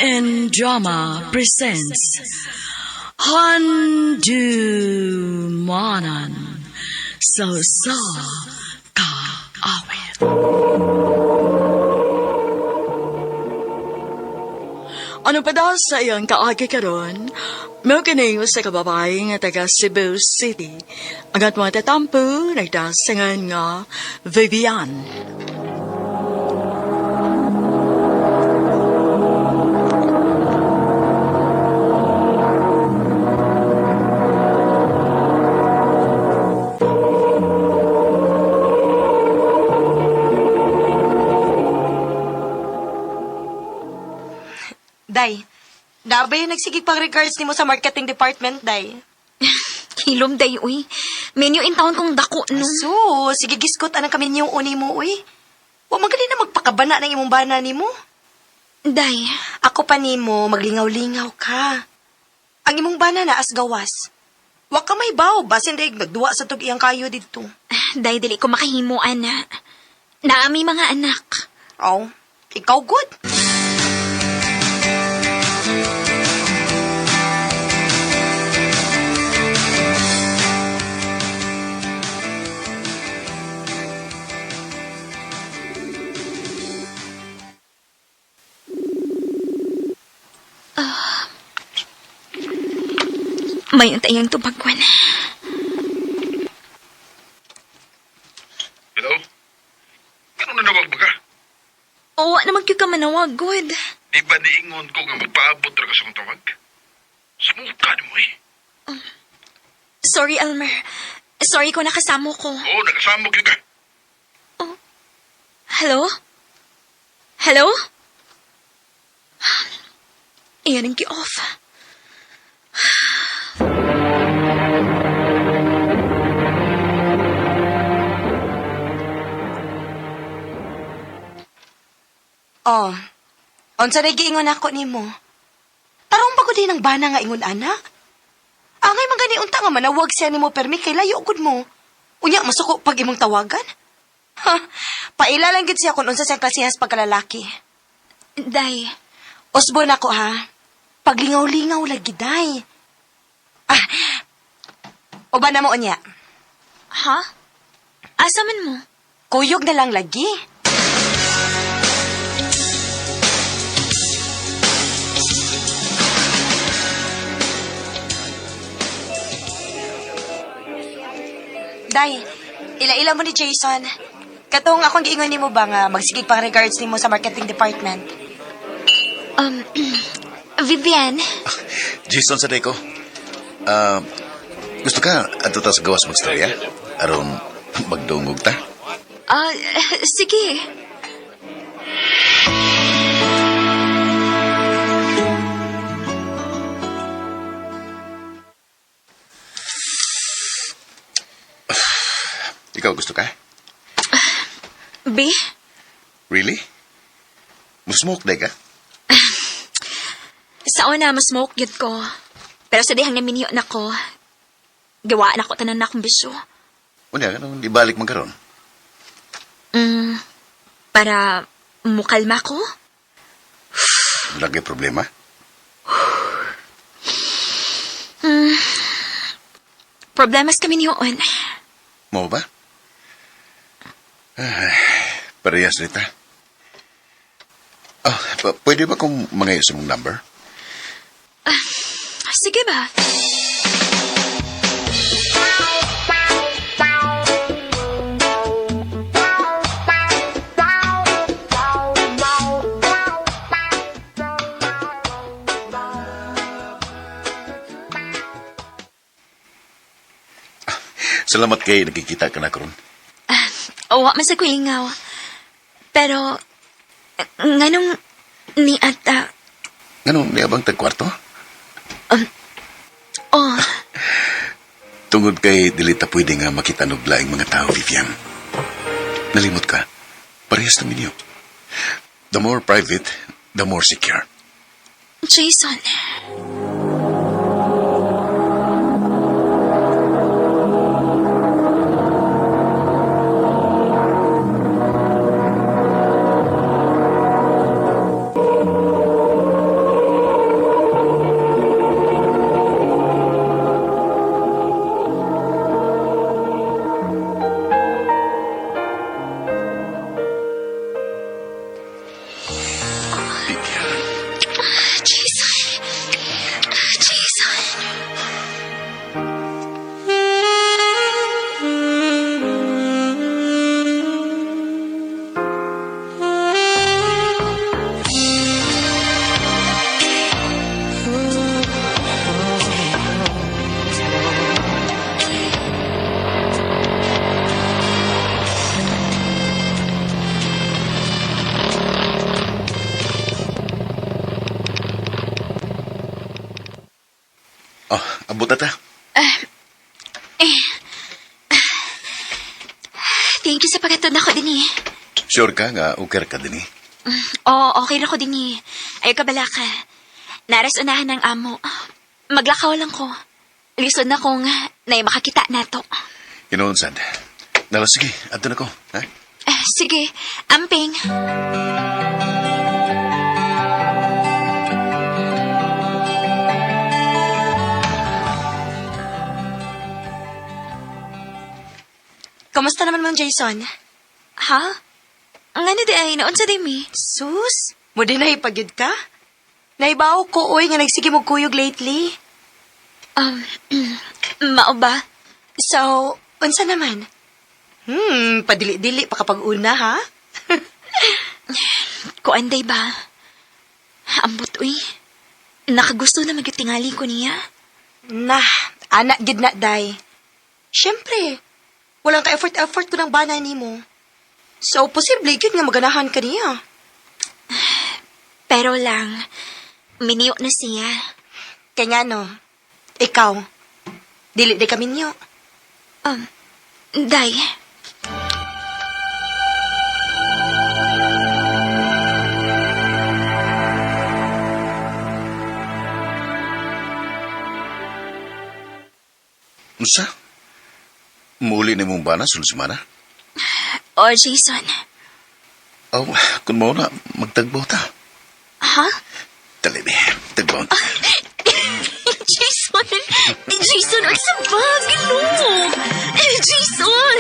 and Drama presents Handu Manan So Sa Ka Awit. Ano pa daw sa iyang kaagi karon? May kining sa kababae nga taga Cebu City. Ang at mga tatampo, nagdasangan nga Vivian. Day, dabay nagsigig pang regards nimo sa marketing department, Day. Hilom, day, uy. Menu in town kong dako, no? So, sige giskot anang kami niyong uni mo, uy. Wa magali na magpakabana ng imong bana nimo. Day, Ako pa nimo, maglingaw-lingaw ka. Ang imong bana na as gawas. Wa ka may baw, basin day nagduwa sa tug iyang kayo didto. day, dili ko makahimuan na. Naami mga anak. Aw, ikaw good. May untayang tubagwan. Hello? Ano na nawag ba ka? Oo, naman kayo ka manawag, good. Di ba niingon ko nga magpaabot ra ka sa kong tawag? Sumuka mo eh. Sorry, Elmer. Sorry ko nakasamo ko. Oo, nakasamog yun ka. Hello? Hello? Iyan ang ki-off. Oh, unsa na giingon ako nimo? Tarong ba ko din ang bana nga ingon anak? Angay man gani unta nga manawag siya nimo permi kay layo gud mo. Unya masuko pag imong tawagan? Ha, pailalang gid siya kung unsa siyang klasehas pagkalalaki. Day, Usbon ako ha. Paglingaw-lingaw lagi day. Uban na mo unya. ha? Asa man mo? Kuyog na lang lagi. Day, ila-ila mo ni Jason. Katong akong giingon nimo ba nga magsigig pang regards nimo sa marketing department? Vivian? Jason sa ko. Gusto ka ato ta sa gawas magstorya? Aron magdungog ta? Sige. Ikaw gusto ka? B? Really? Musmoke day ka? Sa una, smoke yun ko. Pero sa dihang naminyo na ko, gawaan ako tanan na akong bisyo. Unya, anong di balik man karon? Para mukalma ko? Lagi problema? Problemas kami niyoon. Mo ba? Parehas nita. Pwede ba kung mangayo sa mong number? Sige ba? Salamat kay nakikita ka na karon. Wa man sa kulingaw. Pero, nganong ni ata, Ganun, niabang tagkwarto? oh, Tungod kay dilita pwede nga makita nuglaing mga tao, Vivian. Nalimot ka. Parehas namin niyo. The more private, the more secure. Jason. Oh, abot na ta. Thank you sa pagkatod na ko din eh. Sure ka nga, okay ka din eh. Oo, okay na ko din eh. Ayaw ka bala ka. Naras unahan ng amo. Maglakaw lang ko. Lisod na kong na makakita na to. Sad. Nala, sige, ato na ko. Ha? Sige, amping. Kamusta naman Mang Jason? Ha? Ang ano di ay, naon sa dimi? Sus, mo din na ipagyud ka? Naibaw ko, oy, nga nagsige mo kuyog lately. Mao ba? So, unsa naman? Padili-dili pa kapag una, ha? Kuanday ba? Ambot, uy. Nakagusto na magyutingali ko niya. Nah, anak gid na, day. Siyempre, walang ka-effort ko ng banay ni mo. So, posible gid nga maganahan ka niya. Pero lang, miniyo na siya. Kaya nga no, ikaw, dili di kami niyo. Day. Unsa? Muli ni mong bana, sunod semana? O, Jason. Oh, kung mo na, magtagbaw ta. Ha? Dali, tagbaw ta. Jason! Jason, ang sabag! No! Jason!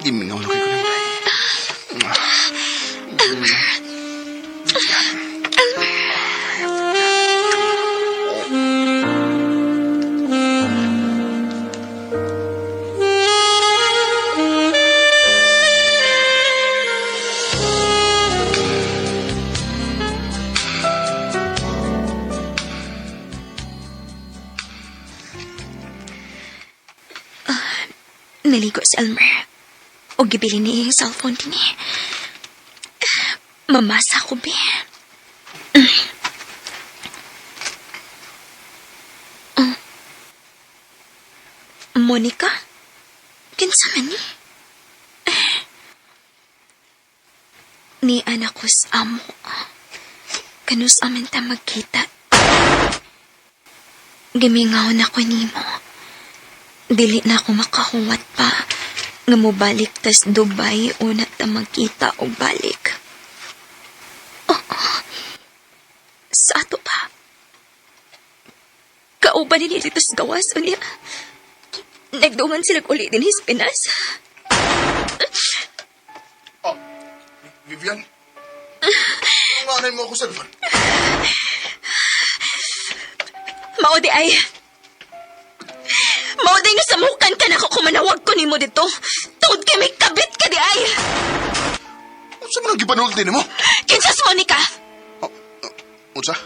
Gimingaw na kayo ko ng day. Naligo si Elmer. O gibili niya yung cellphone din eh. Mamasa ko, be. Monica? Kinsa man ni? Ni anak ko sa amo. Kanus amin ta magkita. Gimingaw na ko nimo. Dili na ako makahuwat pa. Nga mo balik tas Dubai una ta magkita o balik. Sa ato pa. Kauban ni dito sa gawas o niya. Nagduman sila ulit din his Pinas. Vivian? Manay mo ako sa luman. Maudi ay. Maudi nga samukan ka na ko kumanawag ko ni mo dito. Tungod kay may kabit ka di ay. Unsa man ang gipanulti nimo? Kinsas Monica. Unsa?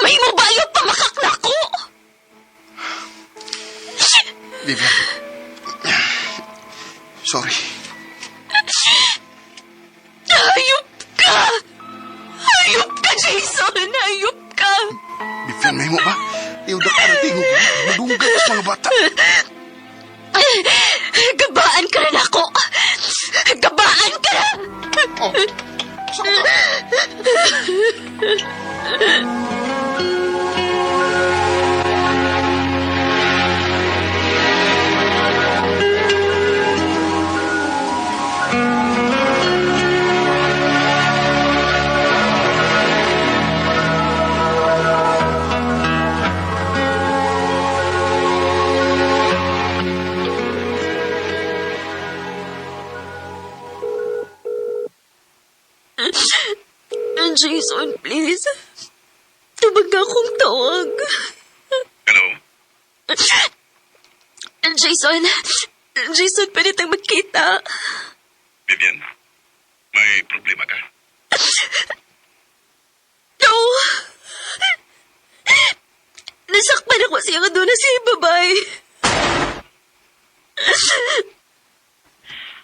May mo bayot pa makakna ko. Vivian. Sorry. Hayop ka! Hayop ka, Jason! Hayop ka! Vivian, may mo ba? Iudak ka na tingog. Madunggat sa mga bata. Gabaan ka rin ako! Gabaan ka na! Oh, saan ka? Jason, please. Tubag akong tawag. Hello? Jason, pwede tayong magkita. Vivian, may problema ka? No! Nasakpan ako siya nga doon na siya babay.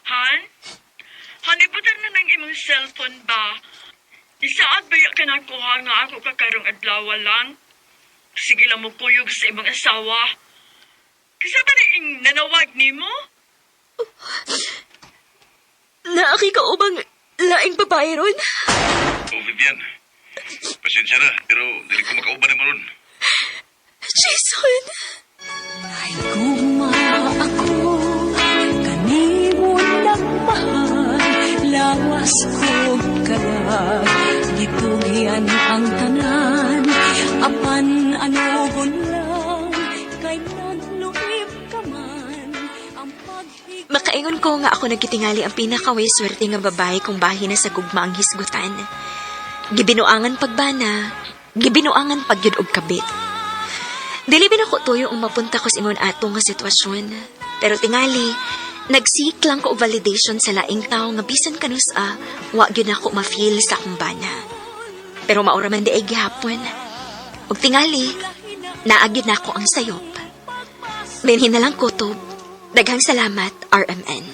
Han? Hanibutan na ng imong cellphone ba? Isaad ba ka nakuha nga ako kakarong adlaw lang? Sige lang mo kuyog sa imong asawa. Kasi ba rin nanawag ni mo? Naaki ka ubang laing babae ron? Oh, Vivian. Pasensya na, pero dili ko makauban mo ron. Jason! Ay guma ako, kanimo lang mahal, lawas ko kalag, gitugian ang tanan, apan anugon lang, kay nagluib ka man, ang paghig... Makaingon ko nga ako nagkitingali ang pinakaway swerte nga babae kung bahin na sa gugma ang hisgutan. Gibinuangan pagbana, gibinuangan pagyud og kabit. Dili binako tuyo ang mapunta ko sa ingon ato nga sitwasyon. Pero tingali, nagsik lang ko og validation sa laing tao nga bisan kanus wa gyud ako ma-feel sa akong bana. Pero maura man di ay gihapon. Og tingali, naagyud na ako ang sayop. Binhin na lang kutob. Daghang salamat, RMN.